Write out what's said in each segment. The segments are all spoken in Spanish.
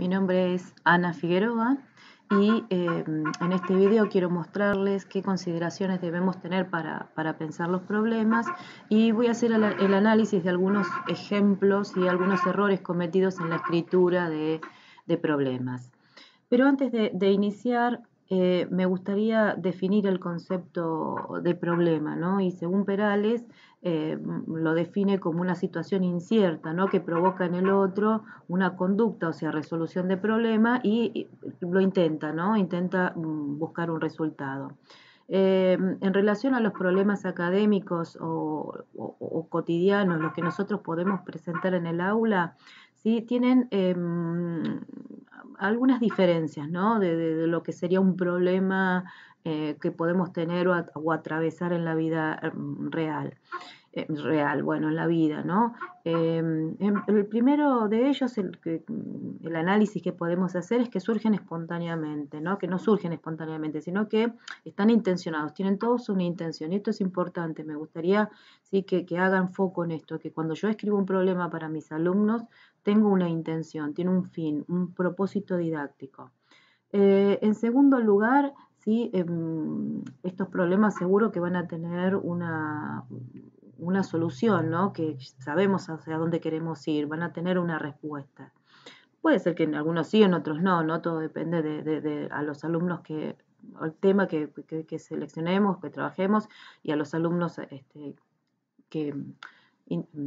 Mi nombre es Ana Figueroa y en este video quiero mostrarles qué consideraciones debemos tener para pensar los problemas y voy a hacer el análisis de algunos ejemplos y algunos errores cometidos en la escritura de problemas. Pero antes de iniciar, me gustaría definir el concepto de problema, ¿no? Y según Perales, lo define como una situación incierta, ¿no? Que provoca en el otro una conducta, o sea, resolución de problema y lo intenta, ¿no? Intenta buscar un resultado. En relación a los problemas académicos o cotidianos, los que nosotros podemos presentar en el aula, ¿sí? Tienen algunas diferencias, ¿no? De lo que sería un problema que podemos tener o atravesar en la vida real. Bueno, en la vida, ¿no? El primero de ellos, el análisis que podemos hacer es que surgen espontáneamente, ¿no? Que no surgen espontáneamente, sino que están intencionados, tienen todos una intención. Y esto es importante, me gustaría ¿sí? que hagan foco en esto, que cuando yo escribo un problema para mis alumnos, tengo una intención, tiene un fin, un propósito didáctico. En segundo lugar, ¿sí? Estos problemas seguro que van a tener una solución, ¿no? Que sabemos hacia dónde queremos ir, van a tener una respuesta. Puede ser que en algunos sí, en otros no, ¿no? Todo depende de a los alumnos el tema que seleccionemos, que trabajemos y a los alumnos que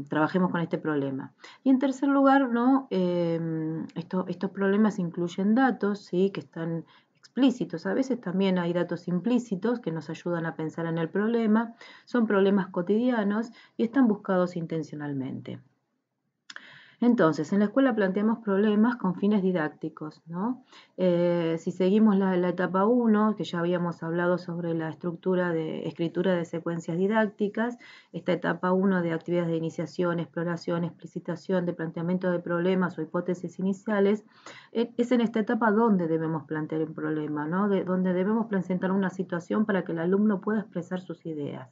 trabajemos con este problema. Y en tercer lugar, ¿no? Estos problemas incluyen datos, ¿sí? Que están explícitos. A veces también hay datos implícitos que nos ayudan a pensar en el problema. Son problemas cotidianos y están buscados intencionalmente. Entonces, en la escuela planteamos problemas con fines didácticos, ¿no? Si seguimos la etapa 1, que ya habíamos hablado sobre la escritura de secuencias didácticas, esta etapa 1 de actividades de iniciación, exploración, explicitación, de planteamiento de problemas o hipótesis iniciales, es en esta etapa donde debemos plantear un problema, ¿no? Donde debemos presentar una situación para que el alumno pueda expresar sus ideas.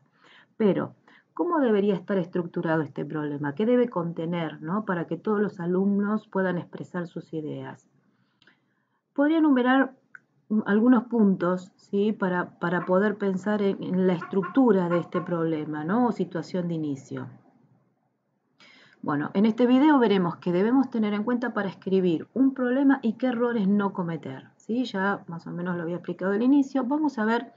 Pero ¿cómo debería estar estructurado este problema? ¿Qué debe contener, ¿no? Para que todos los alumnos puedan expresar sus ideas? Podría enumerar algunos puntos, ¿sí? Para poder pensar en la estructura de este problema, ¿no? O situación de inicio. Bueno, en este video veremos qué debemos tener en cuenta para escribir un problema y qué errores no cometer, ¿sí? Ya más o menos lo había explicado al inicio. Vamos a ver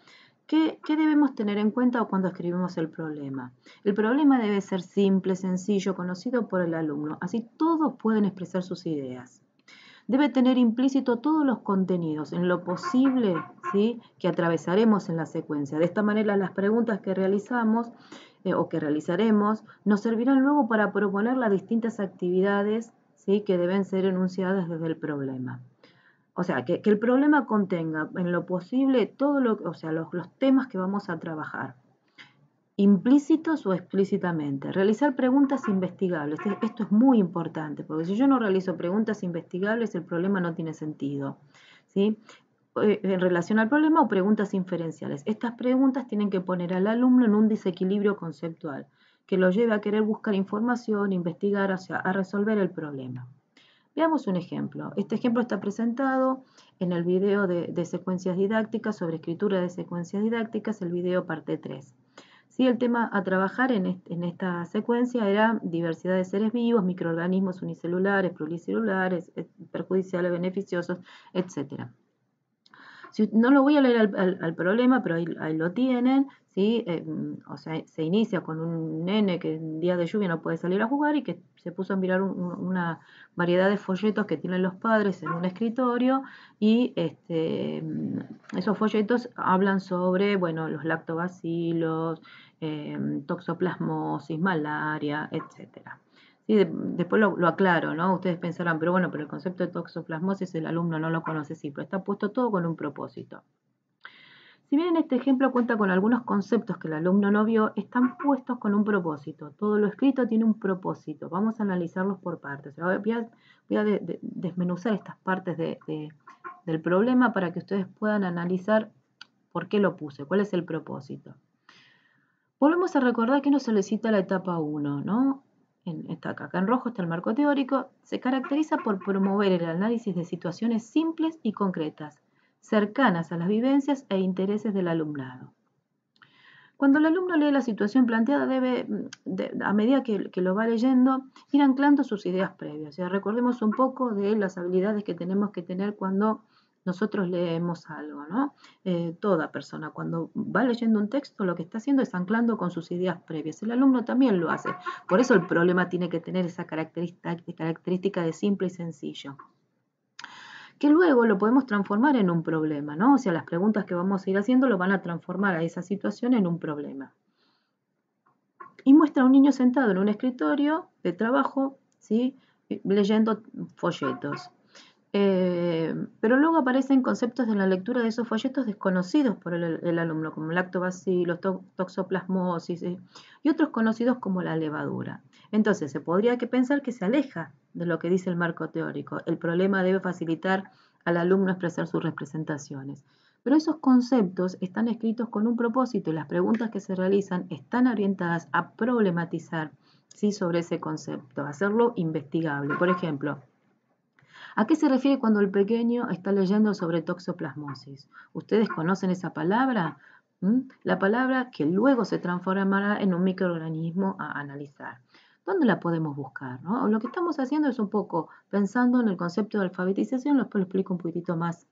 ¿qué debemos tener en cuenta cuando escribimos el problema? El problema debe ser simple, sencillo, conocido por el alumno, así todos pueden expresar sus ideas. Debe tener implícito todos los contenidos, en lo posible, ¿sí? Que atravesaremos en la secuencia. De esta manera las preguntas que realizamos o que realizaremos nos servirán luego para proponer las distintas actividades, ¿sí? Que deben ser enunciadas desde el problema. O sea, que el problema contenga en lo posible los temas que vamos a trabajar, implícitos o explícitamente. Realizar preguntas investigables. Esto es muy importante, porque si yo no realizo preguntas investigables, el problema no tiene sentido, ¿sí? En relación al problema o preguntas inferenciales. Estas preguntas tienen que poner al alumno en un desequilibrio conceptual, que lo lleve a querer buscar información, investigar, o sea, a resolver el problema. Veamos un ejemplo. Este ejemplo está presentado en el video de secuencias didácticas sobre escritura de secuencias didácticas, el video parte 3. Sí, el tema a trabajar en esta secuencia era diversidad de seres vivos, microorganismos unicelulares, pluricelulares, perjudiciales, beneficiosos, etc. No lo voy a leer al problema, pero ahí lo tienen, ¿sí? O sea, se inicia con un nene que en día de lluvia no puede salir a jugar y que se puso a mirar una variedad de folletos que tienen los padres en un escritorio y esos folletos hablan sobre, bueno, los lactobacilos, toxoplasmosis, malaria, etcétera. Sí, después lo aclaro, ¿no? Ustedes pensarán, pero bueno, pero el concepto de toxoplasmosis el alumno no lo conoce, sí, pero está puesto todo con un propósito. Si bien en este ejemplo cuenta con algunos conceptos que el alumno no vio, están puestos con un propósito. Todo lo escrito tiene un propósito. Vamos a analizarlos por partes. Voy a desmenuzar estas partes del problema para que ustedes puedan analizar por qué lo puse, cuál es el propósito. Volvemos a recordar que nos solicita la etapa 1, ¿no? acá en rojo está el marco teórico, se caracteriza por promover el análisis de situaciones simples y concretas, cercanas a las vivencias e intereses del alumnado. Cuando el alumno lee la situación planteada, debe, a medida que lo va leyendo, ir anclando sus ideas previas. O sea, recordemos un poco de las habilidades que tenemos que tener cuando nosotros leemos algo, ¿no? Toda persona cuando va leyendo un texto lo que está haciendo es anclando con sus ideas previas. El alumno también lo hace. Por eso el problema tiene que tener esa característica de simple y sencillo, que luego lo podemos transformar en un problema, ¿no? O sea, las preguntas que vamos a ir haciendo lo van a transformar a esa situación en un problema. Y muestra a un niño sentado en un escritorio de trabajo, ¿sí? Leyendo folletos. Pero luego aparecen conceptos de la lectura de esos folletos desconocidos por el alumno, como lactobacillus, toxoplasmosis, y otros conocidos como la levadura. Entonces, se podría pensar que se aleja de lo que dice el marco teórico. El problema debe facilitar al alumno expresar sus representaciones. Pero esos conceptos están escritos con un propósito y las preguntas que se realizan están orientadas a problematizar, ¿sí?, sobre ese concepto, a hacerlo investigable. Por ejemplo, ¿a qué se refiere cuando el pequeño está leyendo sobre toxoplasmosis? ¿Ustedes conocen esa palabra? La palabra que luego se transformará en un microorganismo a analizar. ¿Dónde la podemos buscar? ¿No? Lo que estamos haciendo es un poco pensando en el concepto de alfabetización, después lo explico un poquitito más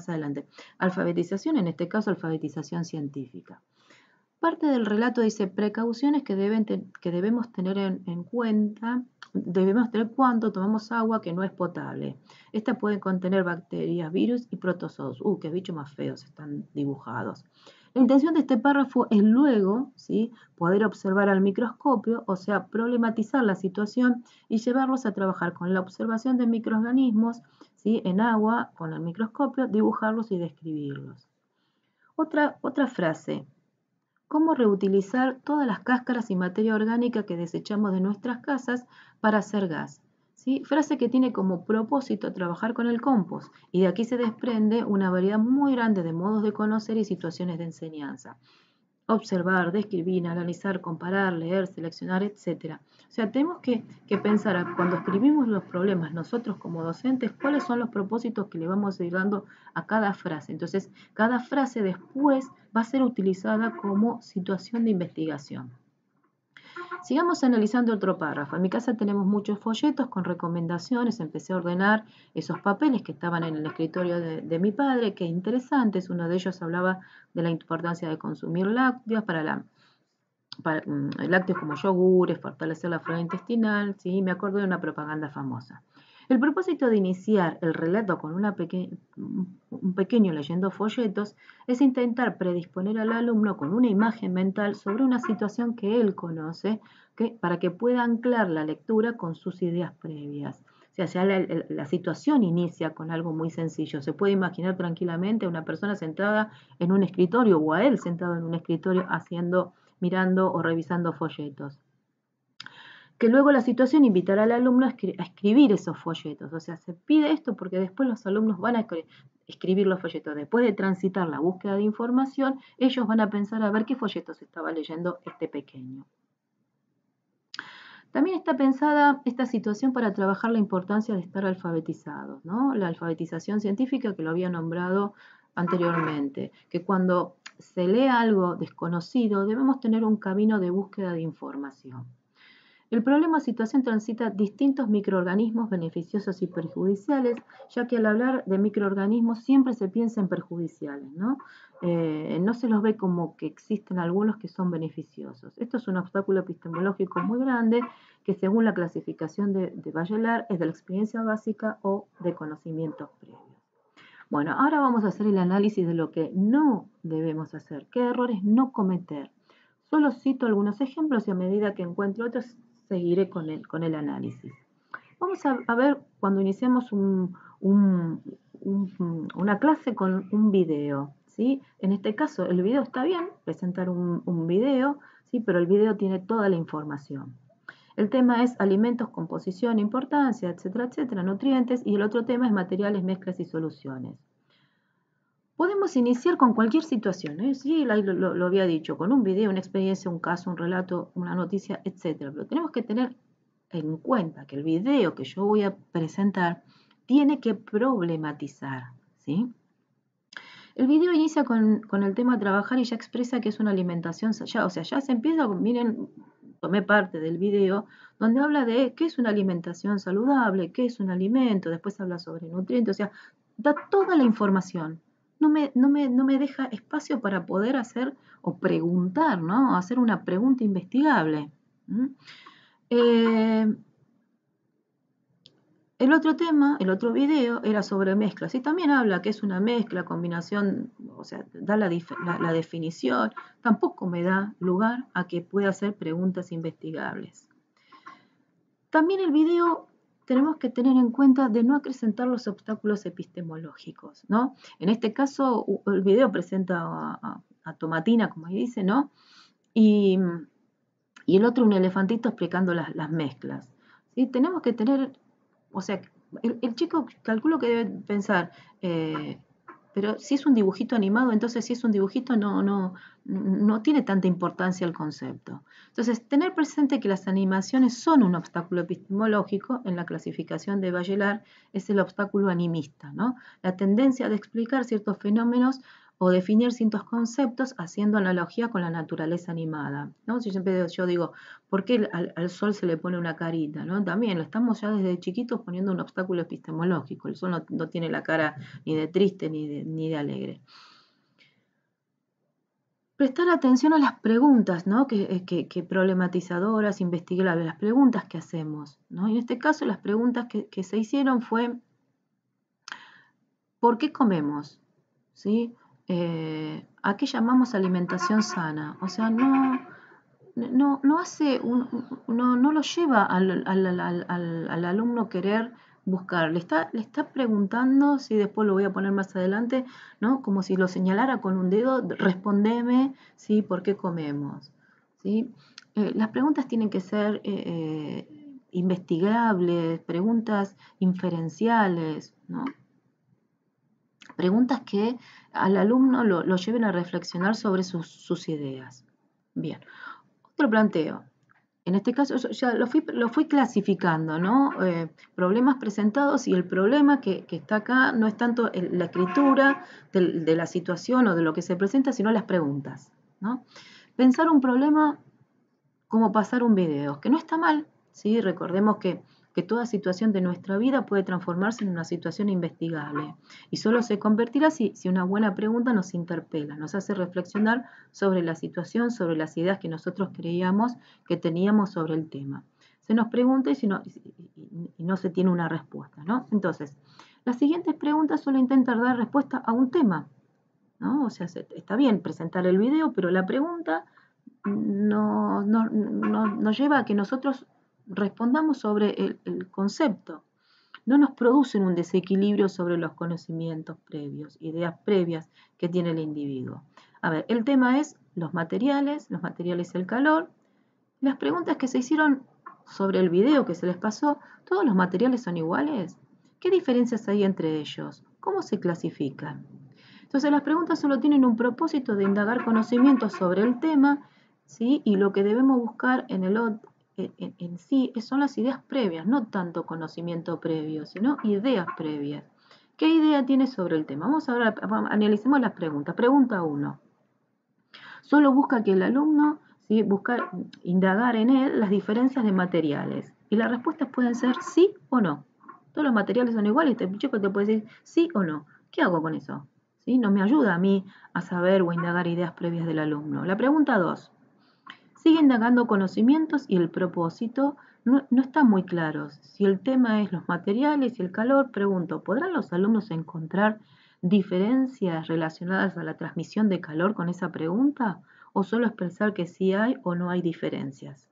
adelante. Alfabetización, en este caso alfabetización científica. Parte del relato dice precauciones que debemos tener en cuenta, debemos tener cuando tomamos agua que no es potable. Esta puede contener bacterias, virus y protozoos. Qué bichos más feos están dibujados. La intención de este párrafo es luego, ¿sí?, poder observar al microscopio, o sea, problematizar la situación y llevarlos a trabajar con la observación de microorganismos, ¿sí?, en agua, con el microscopio, dibujarlos y describirlos. Otra frase. ¿Cómo reutilizar todas las cáscaras y materia orgánica que desechamos de nuestras casas para hacer gas? ¿Sí? Frase que tiene como propósito trabajar con el compost, y de aquí se desprende una variedad muy grande de modos de conocer y situaciones de enseñanza. Observar, describir, analizar, comparar, leer, seleccionar, etc. O sea, tenemos que pensar cuando escribimos los problemas nosotros como docentes, cuáles son los propósitos que le vamos a ir dando a cada frase. Entonces, cada frase después va a ser utilizada como situación de investigación. Sigamos analizando otro párrafo. En mi casa tenemos muchos folletos con recomendaciones. Empecé a ordenar esos papeles que estaban en el escritorio de mi padre. Qué interesantes. Uno de ellos hablaba de la importancia de consumir lácteos lácteos como yogures, fortalecer la flora intestinal. ¿Sí? Me acuerdo de una propaganda famosa. El propósito de iniciar el relato con un pequeño leyendo folletos es intentar predisponer al alumno con una imagen mental sobre una situación que él conoce, para que pueda anclar la lectura con sus ideas previas. O sea, ya la situación inicia con algo muy sencillo. Se puede imaginar tranquilamente a una persona sentada en un escritorio o a él sentado en un escritorio mirando o revisando folletos. Que luego la situación invitará al alumno a escribir esos folletos. O sea, se pide esto porque después los alumnos van a escribir los folletos. Después de transitar la búsqueda de información, ellos van a pensar a ver qué folletos estaba leyendo este pequeño. También está pensada esta situación para trabajar la importancia de estar alfabetizados, ¿no? La alfabetización científica, que lo había nombrado anteriormente, que cuando se lee algo desconocido debemos tener un camino de búsqueda de información. El problema o situación transita distintos microorganismos beneficiosos y perjudiciales, ya que al hablar de microorganismos siempre se piensa en perjudiciales, ¿no? No se los ve como que existen algunos que son beneficiosos. Esto es un obstáculo epistemológico muy grande que, según la clasificación de Bachelard, es de la experiencia básica o de conocimientos previos. Bueno, ahora vamos a hacer el análisis de lo que no debemos hacer, qué errores no cometer. Solo cito algunos ejemplos y a medida que encuentro otros seguiré con el análisis. Vamos a ver cuando iniciamos una clase con un video, ¿sí? En este caso el video está bien, presentar un video, ¿sí? Pero el video tiene toda la información. El tema es alimentos, composición, importancia, etcétera, etcétera, nutrientes, y el otro tema es materiales, mezclas y soluciones. Podemos iniciar con cualquier situación, ¿eh? Sí, lo había dicho, con un video, una experiencia, un caso, un relato, una noticia, etc. Pero tenemos que tener en cuenta que el video que yo voy a presentar tiene que problematizar, ¿sí? El video inicia con el tema trabajar y ya expresa que es una alimentación, o sea, ya se empieza, miren, tomé parte del video, donde habla de qué es una alimentación saludable, qué es un alimento, después habla sobre nutrientes, o sea, da toda la información. No me deja espacio para poder hacer o preguntar, ¿no? Hacer una pregunta investigable. El otro tema, el otro video, era sobre mezclas y también habla que es una mezcla, combinación, o sea, da la definición, tampoco me da lugar a que pueda hacer preguntas investigables. También el video tenemos que tener en cuenta de no acrecentar los obstáculos epistemológicos, ¿no? En este caso, el video presenta a Tomatina, como ahí dice, ¿no? Y el otro un elefantito explicando las mezclas, ¿sí? Tenemos que tener, o sea, el chico calculo que debe pensar, pero si es un dibujito animado, entonces si es un dibujito no tiene tanta importancia el concepto. Entonces, tener presente que las animaciones son un obstáculo epistemológico en la clasificación de Bachelard es el obstáculo animista, ¿no? La tendencia de explicar ciertos fenómenos o definir ciertos conceptos haciendo analogía con la naturaleza animada, ¿no? Si siempre yo digo, ¿por qué al sol se le pone una carita, ¿no? También lo estamos ya desde chiquitos poniendo un obstáculo epistemológico. El sol no tiene la cara ni de triste ni de alegre. Prestar atención a las preguntas, ¿no? que problematizadoras, investigables, las preguntas que hacemos, ¿no? Y en este caso las preguntas que se hicieron fue, ¿por qué comemos? ¿Sí? ¿A qué llamamos alimentación sana? O sea, no hace, no lo lleva al alumno querer buscar, le está preguntando, si después lo voy a poner más adelante, ¿no? Como si lo señalara con un dedo, respondeme, ¿sí? ¿Por qué comemos? ¿Sí? Las preguntas tienen que ser investigables, preguntas inferenciales, ¿no? Preguntas que al alumno lo lleven a reflexionar sobre sus ideas. Bien, otro planteo. En este caso ya lo fui clasificando, ¿no? Problemas presentados, y el problema que está acá no es tanto la escritura de la situación o de lo que se presenta, sino las preguntas, ¿no? Pensar un problema como pasar un video, que no está mal, ¿sí? Recordemos que toda situación de nuestra vida puede transformarse en una situación investigable y solo se convertirá si una buena pregunta nos interpela, nos hace reflexionar sobre la situación, sobre las ideas que nosotros creíamos que teníamos sobre el tema. Se nos pregunta y no se tiene una respuesta, ¿no? Entonces, las siguientes preguntas solo intentan dar respuesta a un tema, ¿no? O sea, está bien presentar el video, pero la pregunta nos lleva a que nosotros respondamos sobre el concepto. No nos producen un desequilibrio sobre los conocimientos previos, ideas previas que tiene el individuo. A ver, el tema es los materiales y el calor. Las preguntas que se hicieron sobre el video que se les pasó, ¿todos los materiales son iguales? ¿Qué diferencias hay entre ellos? ¿Cómo se clasifican? Entonces las preguntas solo tienen un propósito de indagar conocimientos sobre el tema, ¿sí? Y lo que debemos buscar en sí son las ideas previas, no tanto conocimiento previo, sino ideas previas. ¿Qué idea tiene sobre el tema? Analicemos las preguntas. Pregunta 1. Solo busca que el alumno, ¿sí? Buscar indagar en él las diferencias de materiales. Y las respuestas pueden ser sí o no. Todos los materiales son iguales, el chico te puede decir sí o no. ¿Qué hago con eso? ¿Sí? No me ayuda a mí a saber o a indagar ideas previas del alumno. La pregunta 2. Sigue indagando conocimientos y el propósito no está muy claro. Si el tema es los materiales y el calor, pregunto, ¿podrán los alumnos encontrar diferencias relacionadas a la transmisión de calor con esa pregunta? ¿O solo es pensar que sí hay o no hay diferencias?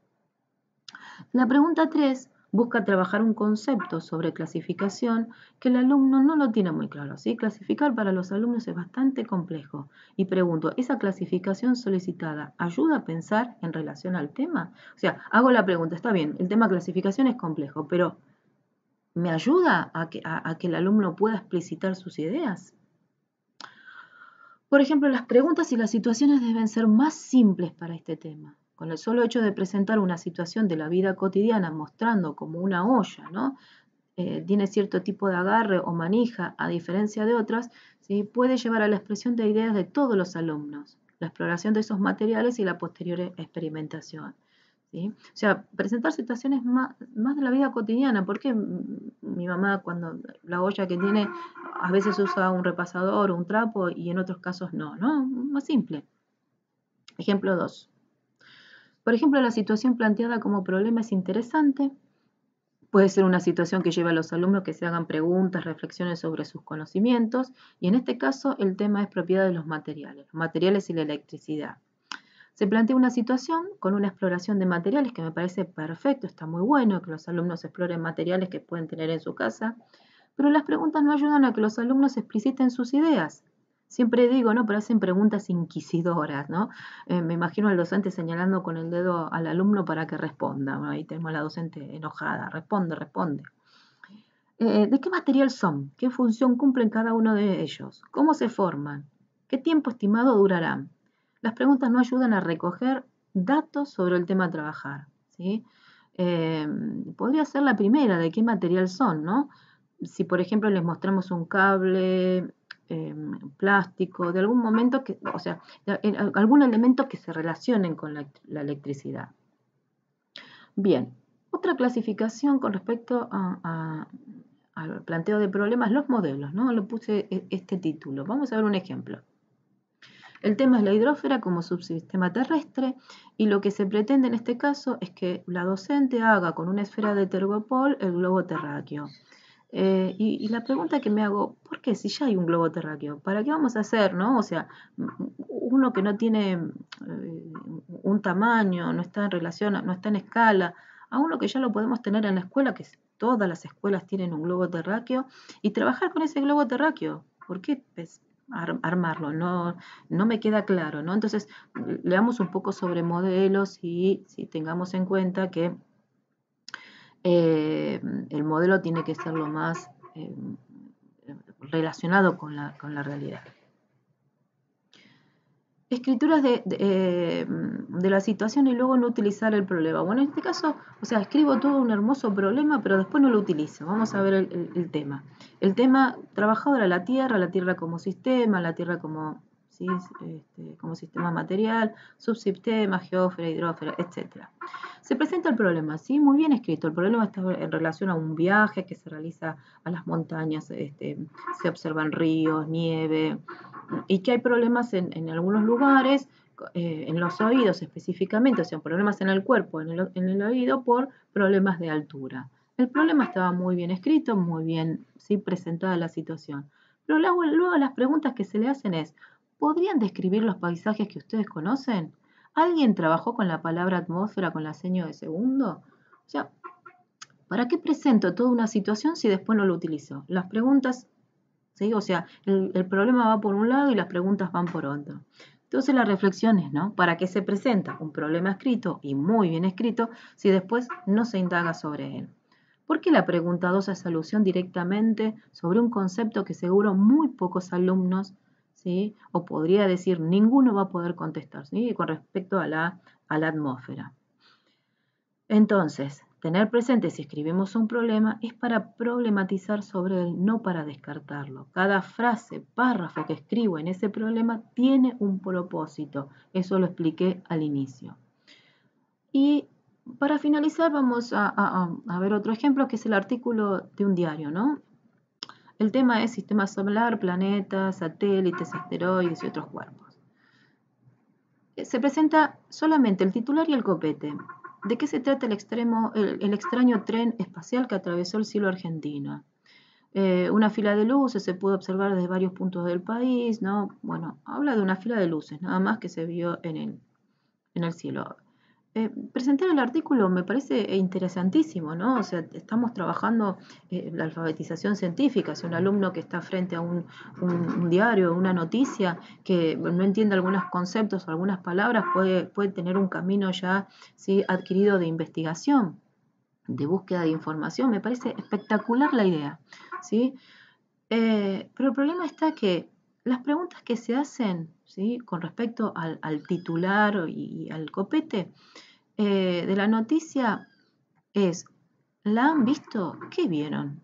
La pregunta 3 busca trabajar un concepto sobre clasificación que el alumno no lo tiene muy claro, ¿sí? Clasificar para los alumnos es bastante complejo. Y pregunto, ¿esa clasificación solicitada ayuda a pensar en relación al tema? O sea, hago la pregunta, está bien, el tema clasificación es complejo, pero ¿me ayuda a que el alumno pueda explicitar sus ideas? Por ejemplo, las preguntas y las situaciones deben ser más simples para este tema. con el solo hecho de presentar una situación de la vida cotidiana mostrando como una olla, ¿no? Tiene cierto tipo de agarre o manija, a diferencia de otras, ¿sí? Puede llevar a la expresión de ideas de todos los alumnos, la exploración de esos materiales y la posterior experimentación. ¿Sí? O sea, presentar situaciones más de la vida cotidiana, porque mi mamá cuando la olla que tiene a veces usa un repasador o un trapo y en otros casos no, ¿no? Más simple. Ejemplo 2. Por ejemplo, la situación planteada como problema es interesante. Puede ser una situación que lleva a los alumnos que se hagan preguntas, reflexiones sobre sus conocimientos, y en este caso el tema es propiedad de los materiales y la electricidad. Se plantea una situación con una exploración de materiales que me parece perfecto, está muy bueno que los alumnos exploren materiales que pueden tener en su casa, pero las preguntas no ayudan a que los alumnos expliciten sus ideas. Siempre digo, ¿no? Pero hacen preguntas inquisidoras, ¿no? Me imagino al docente señalando con el dedo al alumno para que responda. Bueno, ahí tenemos a la docente enojada. Responde, responde. ¿De qué material son? ¿Qué función cumplen cada uno de ellos? ¿Cómo se forman? ¿Qué tiempo estimado durarán? Las preguntas no ayudan a recoger datos sobre el tema a trabajar, ¿sí? Podría ser la primera, ¿de qué material son, no? Si, por ejemplo, les mostramos un cable, plástico, de algún momento, o sea, algún elemento que se relacionen con la electricidad. Bien, otra clasificación con respecto al planteo de problemas, los modelos, ¿no? Le puse este título. Vamos a ver un ejemplo. El tema es la hidrosfera como subsistema terrestre y lo que se pretende en este caso es que la docente haga con una esfera de tergopol el globo terráqueo. Y la pregunta que me hago, ¿por qué si ya hay un globo terráqueo? ¿Para qué vamos a hacer, no? O sea, uno que no tiene un tamaño, no está en relación, no está en escala, a uno que ya lo podemos tener en la escuela, que todas las escuelas tienen un globo terráqueo, y trabajar con ese globo terráqueo. ¿Por qué armarlo? No me queda claro, ¿no? Entonces, leamos un poco sobre modelos y si tengamos en cuenta que el modelo tiene que ser lo más relacionado con la realidad. Escrituras de la situación y luego no utilizar el problema. Bueno, en este caso, o sea, escribo todo un hermoso problema, pero después no lo utilizo. Vamos a ver el tema. El tema trabajado era la Tierra como sistema, la Tierra como, ¿sí? Como sistema material, subsistema, geósfera, hidrósfera, etc. Se presenta el problema, ¿sí? Muy bien escrito. El problema está en relación a un viaje que se realiza a las montañas, se observan ríos, nieve, y que hay problemas en algunos lugares, en los oídos específicamente, o sea, problemas en el cuerpo, en el oído, por problemas de altura. El problema estaba muy bien escrito, muy bien, ¿sí? Presentada la situación. Pero luego las preguntas que se le hacen es, ¿podrían describir los paisajes que ustedes conocen? ¿Alguien trabajó con la palabra atmósfera con la seña de segundo? O sea, ¿para qué presento toda una situación si después no lo utilizo? Las preguntas, ¿sí? O sea, el problema va por un lado y las preguntas van por otro. Entonces la reflexión es, ¿no? ¿Para qué se presenta un problema escrito y muy bien escrito si después no se indaga sobre él? ¿Por qué la pregunta 2 hace alusión directamente sobre un concepto que seguro muy pocos alumnos, ¿sí? O podría decir ninguno va a poder contestar, ¿sí? Con respecto a la atmósfera. Entonces, tener presente si escribimos un problema es para problematizar sobre él, no para descartarlo. Cada frase, párrafo que escribo en ese problema tiene un propósito. Eso lo expliqué al inicio. Y para finalizar vamos a ver otro ejemplo que es el artículo de un diario, ¿no? El tema es sistema solar, planetas, satélites, asteroides y otros cuerpos. Se presenta solamente el titular y el copete. ¿De qué se trata el extraño tren espacial que atravesó el cielo argentino? Una fila de luces se pudo observar desde varios puntos del país, ¿no? Bueno, habla de una fila de luces, nada más que se vio en el cielo. Presentar el artículo me parece interesantísimo, ¿no? O sea, estamos trabajando la alfabetización científica. Si un alumno que está frente a un diario, una noticia, que no entiende algunos conceptos o algunas palabras, puede tener un camino ya, ¿sí? Adquirido de investigación, de búsqueda de información. Me parece espectacular la idea, ¿sí? Pero el problema está que las preguntas que se hacen, ¿sí?, con respecto al titular y al copete de la noticia es, ¿la han visto? ¿Qué vieron?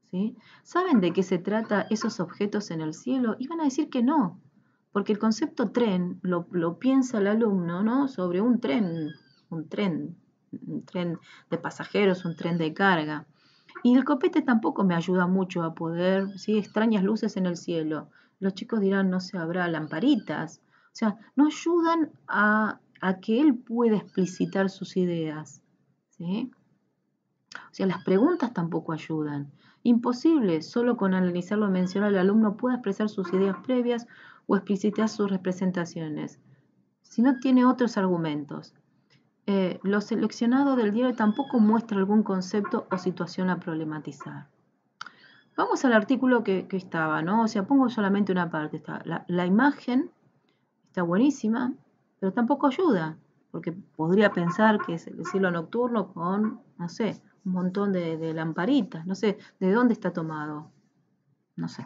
¿Sí? ¿Saben de qué se trata esos objetos en el cielo? Y van a decir que no, porque el concepto tren lo piensa el alumno, ¿no?, sobre un tren, un tren, un tren de pasajeros, un tren de carga. Y el copete tampoco me ayuda mucho a poder, ¿sí?, extrañas luces en el cielo. Los chicos dirán, no sé, habrá lamparitas. O sea, no ayudan a que él pueda explicitar sus ideas, ¿sí? O sea, las preguntas tampoco ayudan. Imposible, solo con analizar lo mencionado el alumno pueda expresar sus ideas previas o explicitar sus representaciones, si no tiene otros argumentos. Lo seleccionado del diario tampoco muestra algún concepto o situación a problematizar. Vamos al artículo que estaba, ¿no? O sea, pongo solamente una parte. Está la imagen está buenísima, pero tampoco ayuda, porque podría pensar que es el cielo nocturno con, no sé, un montón de lamparitas, no sé, ¿de dónde está tomado? No sé.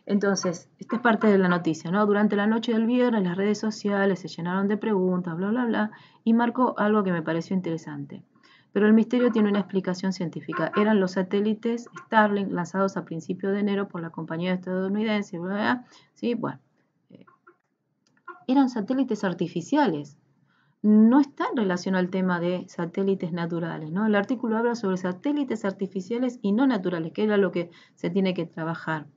Entonces, esta es parte de la noticia, ¿no? Durante la noche del viernes las redes sociales se llenaron de preguntas, bla, bla, bla, y marcó algo que me pareció interesante. Pero el misterio tiene una explicación científica. Eran los satélites Starlink lanzados a principios de enero por la compañía estadounidense, bla, bla, bla. Sí, bueno. Eran satélites artificiales. No está en relación al tema de satélites naturales, ¿no? El artículo habla sobre satélites artificiales y no naturales, que era lo que se tiene que trabajar.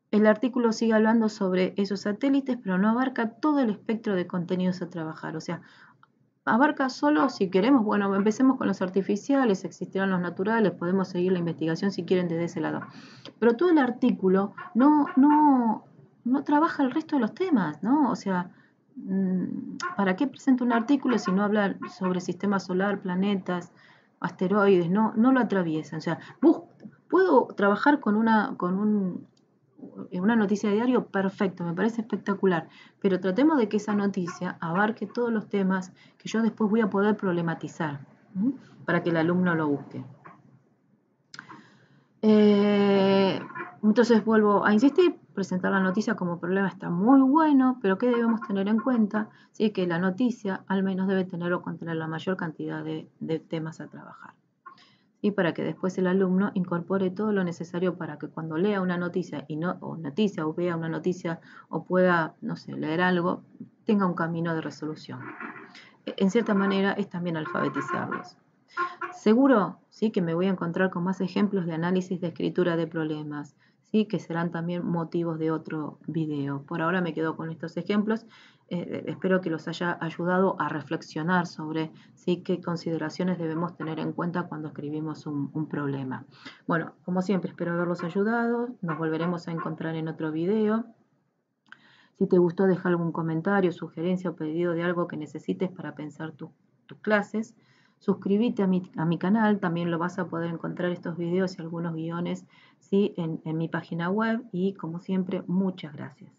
El artículo sigue hablando sobre esos satélites, pero no abarca todo el espectro de contenidos a trabajar. O sea, abarca solo, si queremos, bueno, empecemos con los artificiales, existirán los naturales, podemos seguir la investigación si quieren desde ese lado. Pero todo el artículo no trabaja el resto de los temas, ¿no? O sea, ¿para qué presento un artículo si no habla sobre sistema solar, planetas, asteroides? No lo atraviesan. O sea, puedo trabajar con una noticia de diario, perfecto, me parece espectacular, pero tratemos de que esa noticia abarque todos los temas que yo después voy a poder problematizar, ¿sí?, para que el alumno lo busque. Entonces vuelvo a insistir, presentar la noticia como problema está muy bueno, pero ¿qué debemos tener en cuenta? Sí, que la noticia al menos debe tener o contener la mayor cantidad de temas a trabajar. Y para que después el alumno incorpore todo lo necesario para que cuando lea una noticia o vea una noticia o pueda, no sé, leer algo, tenga un camino de resolución. En cierta manera es también alfabetizarlos. Seguro, sí, que me voy a encontrar con más ejemplos de análisis de escritura de problemas, sí, que serán también motivos de otro video. Por ahora me quedo con estos ejemplos. Espero que los haya ayudado a reflexionar sobre, sí, qué consideraciones debemos tener en cuenta cuando escribimos un problema. Bueno, como siempre, espero haberlos ayudado. Nos volveremos a encontrar en otro video. Si te gustó, deja algún comentario, sugerencia o pedido de algo que necesites para pensar tus clases. Suscríbete a mi canal, también lo vas a poder encontrar estos videos y algunos guiones, ¿sí?, en mi página web. Y como siempre, muchas gracias.